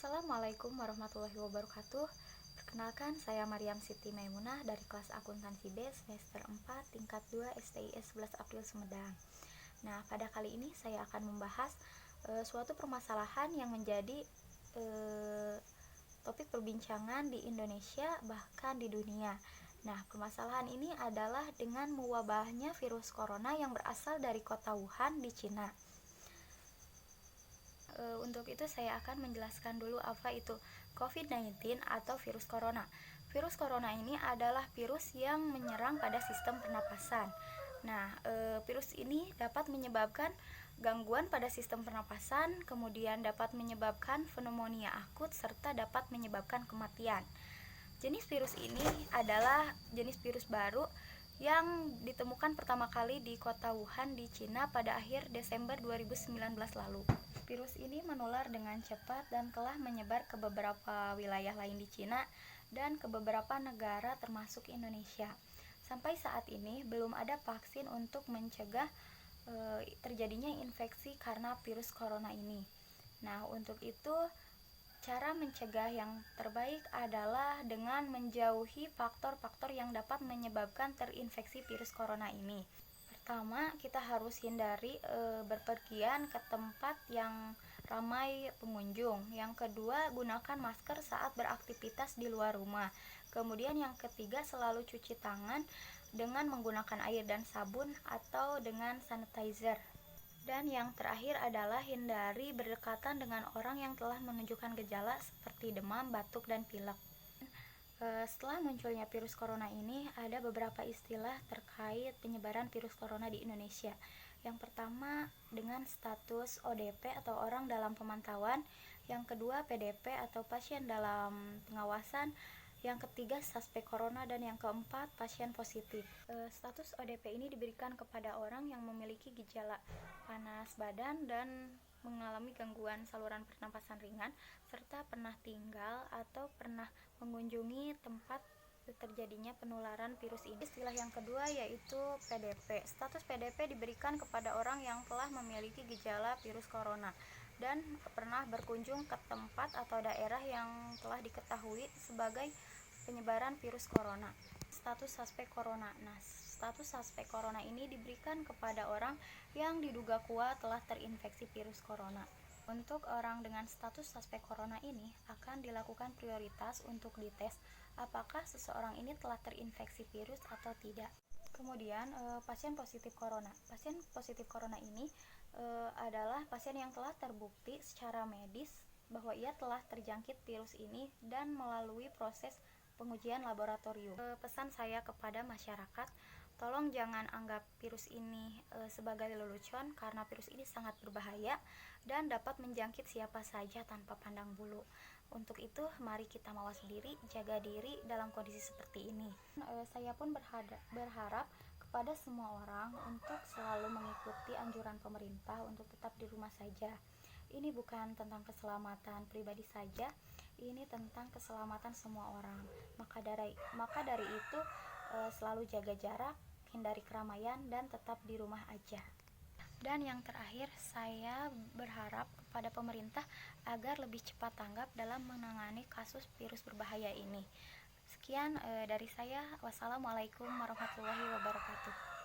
Assalamualaikum warahmatullahi wabarakatuh. Perkenalkan, saya Maryam Siti Maimunah dari kelas Akuntansi B semester 4 tingkat 2 STIS 11 April Sumedang. Nah, pada kali ini saya akan membahas suatu permasalahan yang menjadi topik perbincangan di Indonesia bahkan di dunia. Nah, permasalahan ini adalah dengan mewabahnya virus corona yang berasal dari kota Wuhan di Cina. Untuk itu saya akan menjelaskan dulu apa itu COVID-19 atau virus corona. Virus corona ini adalah virus yang menyerang pada sistem pernapasan. Nah, virus ini dapat menyebabkan gangguan pada sistem pernapasan, kemudian dapat menyebabkan pneumonia akut, serta dapat menyebabkan kematian. Jenis virus ini adalah jenis virus baru yang ditemukan pertama kali di kota Wuhan di Cina pada akhir Desember 2019 lalu. Virus ini menular dengan cepat dan telah menyebar ke beberapa wilayah lain di Cina dan ke beberapa negara termasuk Indonesia. Sampai saat ini belum ada vaksin untuk mencegah terjadinya infeksi karena virus corona ini. Nah, untuk itu cara mencegah yang terbaik adalah dengan menjauhi faktor-faktor yang dapat menyebabkan terinfeksi virus corona ini. Pertama, kita harus hindari berpergian ke tempat yang ramai pengunjung. Yang kedua, gunakan masker saat beraktivitas di luar rumah. Kemudian yang ketiga, selalu cuci tangan dengan menggunakan air dan sabun atau dengan sanitizer. Dan yang terakhir adalah hindari berdekatan dengan orang yang telah menunjukkan gejala seperti demam, batuk, dan pilek. Setelah munculnya virus corona ini, ada beberapa istilah terkait penyebaran virus corona di Indonesia. Yang pertama dengan status ODP atau orang dalam pemantauan, yang kedua PDP atau pasien dalam pengawasan, yang ketiga suspek corona, dan yang keempat pasien positif. Status ODP ini diberikan kepada orang yang memiliki gejala panas badan dan mengalami gangguan saluran pernapasan ringan, serta pernah tinggal atau pernah mengunjungi tempat terjadinya penularan virus ini. Istilah yang kedua yaitu PDP. Status PDP diberikan kepada orang yang telah memiliki gejala virus corona dan pernah berkunjung ke tempat atau daerah yang telah diketahui sebagai penyebaran virus corona. Status suspek corona. Nah, status suspek corona ini diberikan kepada orang yang diduga kuat telah terinfeksi virus corona. Untuk orang dengan status suspek corona ini akan dilakukan prioritas untuk dites apakah seseorang ini telah terinfeksi virus atau tidak. Kemudian pasien positif corona. Pasien positif corona ini adalah pasien yang telah terbukti secara medis bahwa ia telah terjangkit virus ini dan melalui proses pengujian laboratorium. Pesan saya kepada masyarakat, tolong jangan anggap virus ini sebagai lelucon karena virus ini sangat berbahaya dan dapat menjangkit siapa saja tanpa pandang bulu. Untuk itu, mari kita mawas diri, jaga diri dalam kondisi seperti ini. Saya pun berharap kepada semua orang untuk selalu mengikuti anjuran pemerintah untuk tetap di rumah saja. Ini bukan tentang keselamatan pribadi saja, ini tentang keselamatan semua orang. Maka dari itu selalu jaga jarak, hindari keramaian, dan tetap di rumah aja. Dan yang terakhir, saya berharap kepada pemerintah agar lebih cepat tanggap dalam menangani kasus virus berbahaya ini. Sekian dari saya. Wassalamualaikum warahmatullahi wabarakatuh.